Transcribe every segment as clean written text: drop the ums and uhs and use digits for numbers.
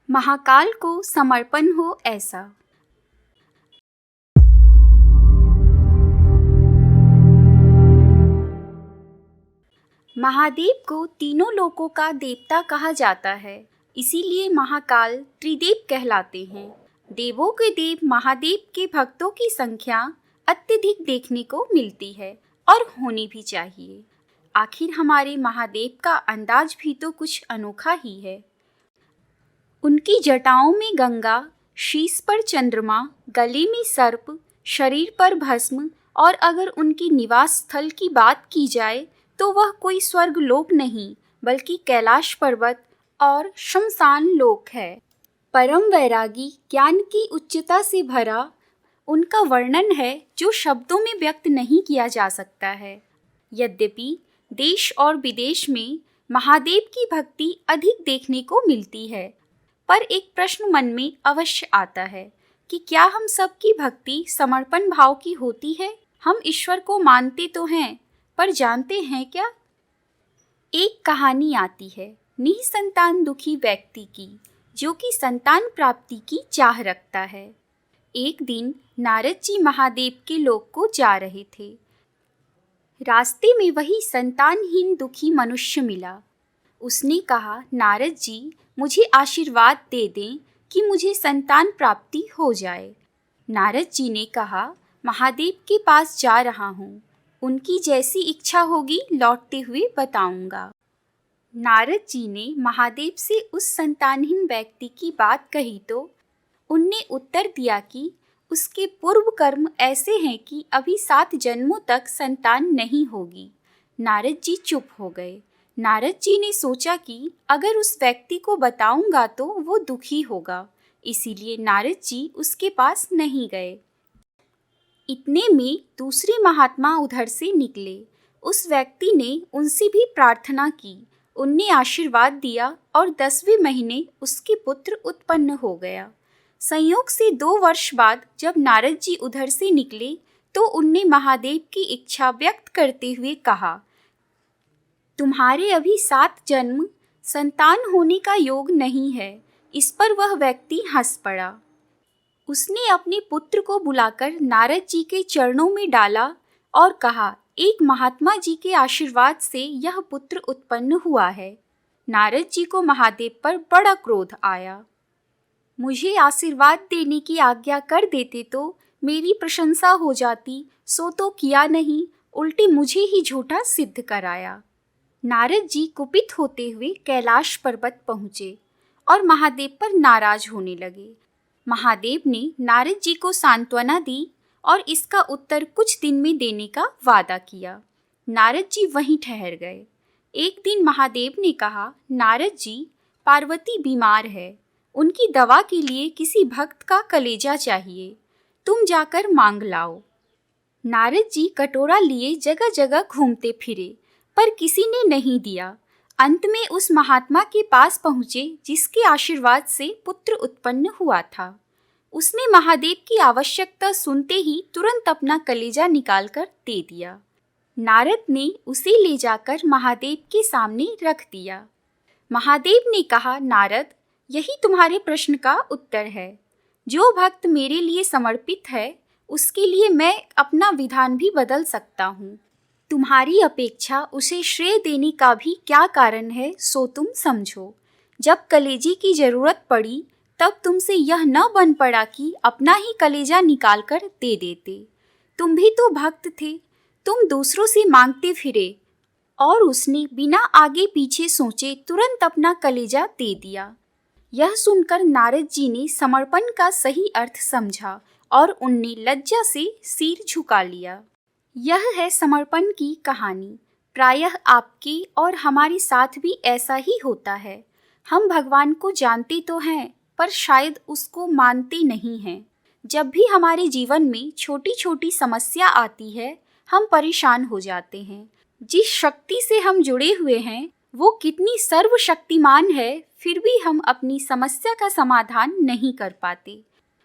महाकाल को समर्पण हो ऐसा। महादेव को तीनों लोकों का देवता कहा जाता है, इसीलिए महाकाल त्रिदेव कहलाते हैं। देवों के देव महादेव के भक्तों की संख्या अत्यधिक देखने को मिलती है और होनी भी चाहिए। आखिर हमारे महादेव का अंदाज भी तो कुछ अनोखा ही है। उनकी जटाओं में गंगा, शीश पर चंद्रमा, गले में सर्प, शरीर पर भस्म, और अगर उनकी निवास स्थल की बात की जाए तो वह कोई स्वर्ग लोक नहीं बल्कि कैलाश पर्वत और शमशान लोक है। परम वैरागी, ज्ञान की उच्चता से भरा उनका वर्णन है जो शब्दों में व्यक्त नहीं किया जा सकता है। यद्यपि देश और विदेश में महादेव की भक्ति अधिक देखने को मिलती है, पर एक प्रश्न मन में अवश्य आता है कि क्या हम सबकी भक्ति समर्पण भाव की होती है? हम ईश्वर को मानते तो हैं, पर जानते हैं क्या? एक कहानी आती है निसंतान दुखी व्यक्ति की, जो कि संतान प्राप्ति की चाह रखता है। एक दिन नारद जी महादेव के लोक को जा रहे थे। रास्ते में वही संतानहीन दुखी मनुष्य मिला। उसने कहा, नारद जी, मुझे आशीर्वाद दे दें कि मुझे संतान प्राप्ति हो जाए। नारद जी ने कहा, महादेव के पास जा रहा हूँ, उनकी जैसी इच्छा होगी लौटते हुए बताऊंगा। नारद जी ने महादेव से उस संतानहीन व्यक्ति की बात कही तो उनने उत्तर दिया कि उसके पूर्व कर्म ऐसे हैं कि अभी 7 जन्मों तक संतान नहीं होगी। नारद जी चुप हो गए। नारद जी ने सोचा कि अगर उस व्यक्ति को बताऊंगा तो वो दुखी होगा, इसीलिए नारद जी उसके पास नहीं गए। इतने में दूसरे महात्मा उधर से निकले। उस व्यक्ति ने उनसे भी प्रार्थना की। उनने आशीर्वाद दिया और 10वें महीने उसके पुत्र उत्पन्न हो गया। संयोग से 2 वर्ष बाद जब नारद जी उधर से निकले तो उनने महादेव की इच्छा व्यक्त करते हुए कहा, तुम्हारे अभी 7 जन्म संतान होने का योग नहीं है। इस पर वह व्यक्ति हंस पड़ा। उसने अपने पुत्र को बुलाकर नारद जी के चरणों में डाला और कहा, एक महात्मा जी के आशीर्वाद से यह पुत्र उत्पन्न हुआ है। नारद जी को महादेव पर बड़ा क्रोध आया। मुझे आशीर्वाद देने की आज्ञा कर देते तो मेरी प्रशंसा हो जाती, सो तो किया नहीं, उल्टे मुझे ही झूठा सिद्ध कराया। नारद जी कुपित होते हुए कैलाश पर्वत पहुँचे और महादेव पर नाराज होने लगे। महादेव ने नारद जी को सांत्वना दी और इसका उत्तर कुछ दिन में देने का वादा किया। नारद जी वहीं ठहर गए। एक दिन महादेव ने कहा, नारद जी, पार्वती बीमार है, उनकी दवा के लिए किसी भक्त का कलेजा चाहिए, तुम जाकर मांग लाओ। नारद जी कटोरा लिए जगह जगह घूमते फिरे, पर किसी ने नहीं दिया। अंत में उस महात्मा के पास पहुँचे जिसके आशीर्वाद से पुत्र उत्पन्न हुआ था। उसने महादेव की आवश्यकता सुनते ही तुरंत अपना कलेजा निकालकर दे दिया। नारद ने उसे ले जाकर महादेव के सामने रख दिया। महादेव ने कहा, नारद, यही तुम्हारे प्रश्न का उत्तर है। जो भक्त मेरे लिए समर्पित है उसके लिए मैं अपना विधान भी बदल सकता हूँ। तुम्हारी अपेक्षा उसे श्रेय देने का भी क्या कारण है, सो तुम समझो। जब कलेजे की जरूरत पड़ी तब तुमसे यह न बन पड़ा कि अपना ही कलेजा निकाल कर दे देते। तुम भी तो भक्त थे, तुम दूसरों से मांगते फिरे, और उसने बिना आगे पीछे सोचे तुरंत अपना कलेजा दे दिया। यह सुनकर नारद जी ने समर्पण का सही अर्थ समझा और उनने लज्जा से सिर झुका लिया। यह है समर्पण की कहानी। प्रायः आपके और हमारे साथ भी ऐसा ही होता है। हम भगवान को जानते तो हैं, पर शायद उसको मानते नहीं हैं। जब भी हमारे जीवन में छोटी छोटी समस्या आती है, हम परेशान हो जाते हैं। जिस शक्ति से हम जुड़े हुए हैं वो कितनी सर्वशक्तिमान है, फिर भी हम अपनी समस्या का समाधान नहीं कर पाते।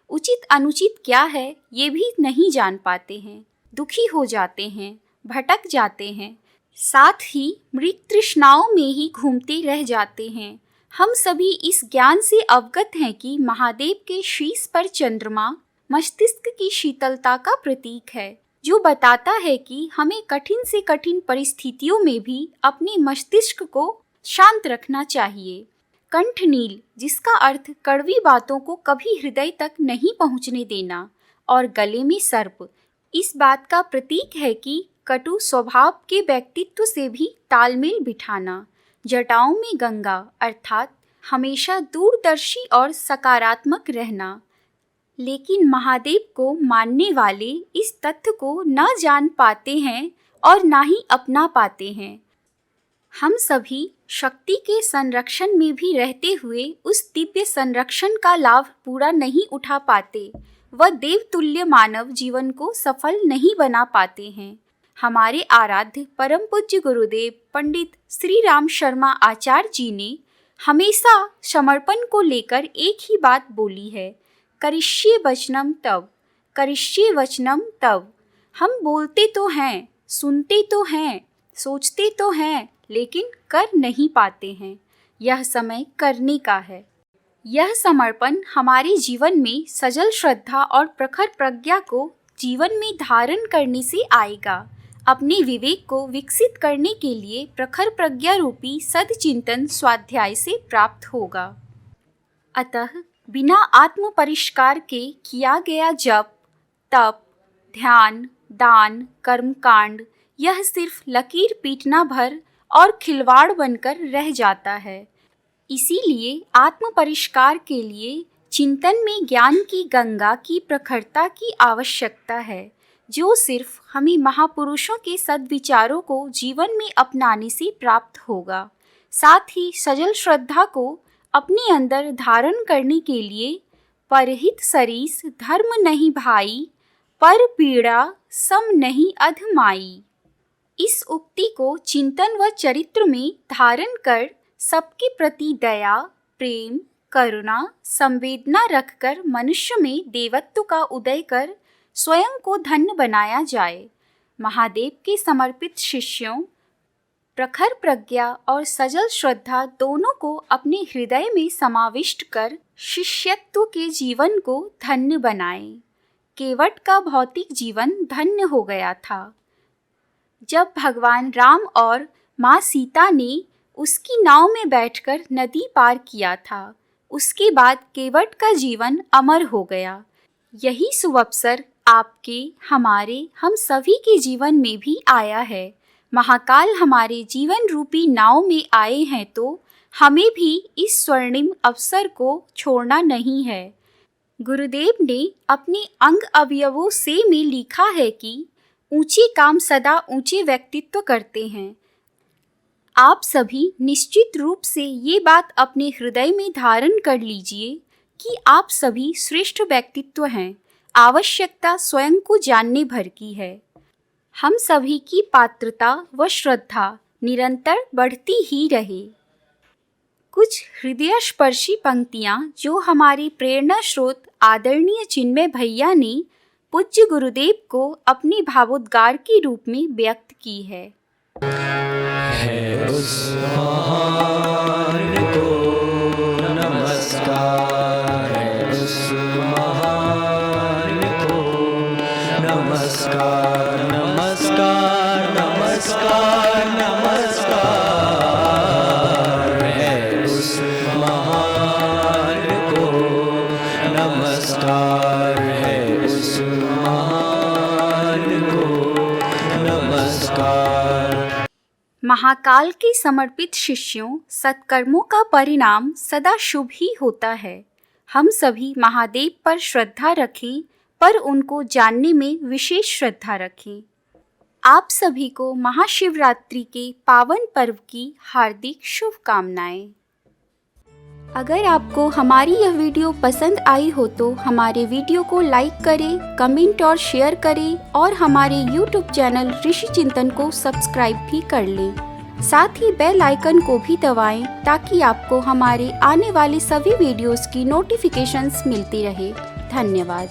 उचित अनुचित क्या है ये भी नहीं जान पाते हैं। दुखी हो जाते हैं, भटक जाते हैं, साथ ही मृत तृष्णाओं में ही घूमते रह जाते हैं। हम सभी इस ज्ञान से अवगत हैं कि महादेव के शीश पर चंद्रमा मस्तिष्क की शीतलता का प्रतीक है, जो बताता है कि हमें कठिन से कठिन परिस्थितियों में भी अपने मस्तिष्क को शांत रखना चाहिए। कंठनील, जिसका अर्थ कड़वी बातों को कभी हृदय तक नहीं पहुंचने देना, और गले में सर्प इस बात का प्रतीक है कि कटु स्वभाव के व्यक्तित्व से भी तालमेल बिठाना। जटाओं में गंगा अर्थात हमेशा दूरदर्शी और सकारात्मक रहना। लेकिन महादेव को मानने वाले इस तथ्य को न जान पाते हैं और ना ही अपना पाते हैं। हम सभी शक्ति के संरक्षण में भी रहते हुए उस दिव्य संरक्षण का लाभ पूरा नहीं उठा पाते व देवतुल्य मानव जीवन को सफल नहीं बना पाते हैं। हमारे आराध्य परम पूज्य गुरुदेव पंडित श्री राम शर्मा आचार्य जी ने हमेशा समर्पण को लेकर एक ही बात बोली है, करिष्ये वचनम तव, करिष्ये वचनम तव। हम बोलते तो हैं, सुनते तो हैं, सोचते तो हैं, लेकिन कर नहीं पाते हैं। यह समय करने का है। यह समर्पण हमारे जीवन में सजल श्रद्धा और प्रखर प्रज्ञा को जीवन में धारण करने से आएगा। अपने विवेक को विकसित करने के लिए प्रखर प्रज्ञा रूपी सदचिंतन स्वाध्याय से प्राप्त होगा। अतः बिना आत्म परिष्कार के किया गया जप, तप, ध्यान, दान, कर्मकांड यह सिर्फ लकीर पीटना भर और खिलवाड़ बनकर रह जाता है। इसीलिए आत्म परिष्कार के लिए चिंतन में ज्ञान की गंगा की प्रखरता की आवश्यकता है, जो सिर्फ हमें महापुरुषों के सद्विचारों को जीवन में अपनाने से प्राप्त होगा। साथ ही सजल श्रद्धा को अपने अंदर धारण करने के लिए परहित सरीस धर्म नहीं भाई, पर पीड़ा सम नहीं अधमाई। इस उक्ति को चिंतन व चरित्र में धारण कर सबके प्रति दया, प्रेम, करुणा, संवेदना रखकर मनुष्य में देवत्व का उदय कर स्वयं को धन्य बनाया जाए। महादेव के समर्पित शिष्यों प्रखर प्रज्ञा और सजल श्रद्धा दोनों को अपने हृदय में समाविष्ट कर शिष्यत्व के जीवन को धन्य बनाए। केवट का भौतिक जीवन धन्य हो गया था जब भगवान राम और माँ सीता ने उसकी नाव में बैठकर नदी पार किया था। उसके बाद केवट का जीवन अमर हो गया। यही सुअवसर आपके, हमारे, हम सभी के जीवन में भी आया है। महाकाल हमारे जीवन रूपी नाव में आए हैं तो हमें भी इस स्वर्णिम अवसर को छोड़ना नहीं है। गुरुदेव ने अपने अंग अवयवों से में लिखा है कि ऊंचे काम सदा ऊंचे व्यक्तित्व करते हैं। आप सभी निश्चित रूप से ये बात अपने हृदय में धारण कर लीजिए कि आप सभी श्रेष्ठ व्यक्तित्व हैं। आवश्यकता स्वयं को जानने भर की है। हम सभी की पात्रता व श्रद्धा निरंतर बढ़ती ही रहे। कुछ हृदयस्पर्शी पंक्तियाँ जो हमारे प्रेरणा स्रोत आदरणीय चिन्मय भैया ने पूज्य गुरुदेव को अपने भावोद्गार के रूप में व्यक्त की है। उस महान को नमस्कार, उस महान को नमस्कार, नमस्कार, नमस्कार, नमस्कार है उस महान को नमस्कार, है उस महान को नमस्कार। महाकाल के समर्पित शिष्यों, सत्कर्मों का परिणाम सदा शुभ ही होता है। हम सभी महादेव पर श्रद्धा रखें, पर उनको जानने में विशेष श्रद्धा रखें। आप सभी को महाशिवरात्रि के पावन पर्व की हार्दिक शुभकामनाएं। अगर आपको हमारी यह वीडियो पसंद आई हो तो हमारे वीडियो को लाइक करें, कमेंट और शेयर करें और हमारे YouTube चैनल ऋषि चिंतन को सब्सक्राइब भी कर लें। साथ ही बेल आइकन को भी दबाएं ताकि आपको हमारे आने वाले सभी वीडियोस की नोटिफिकेशंस मिलती रहे। धन्यवाद।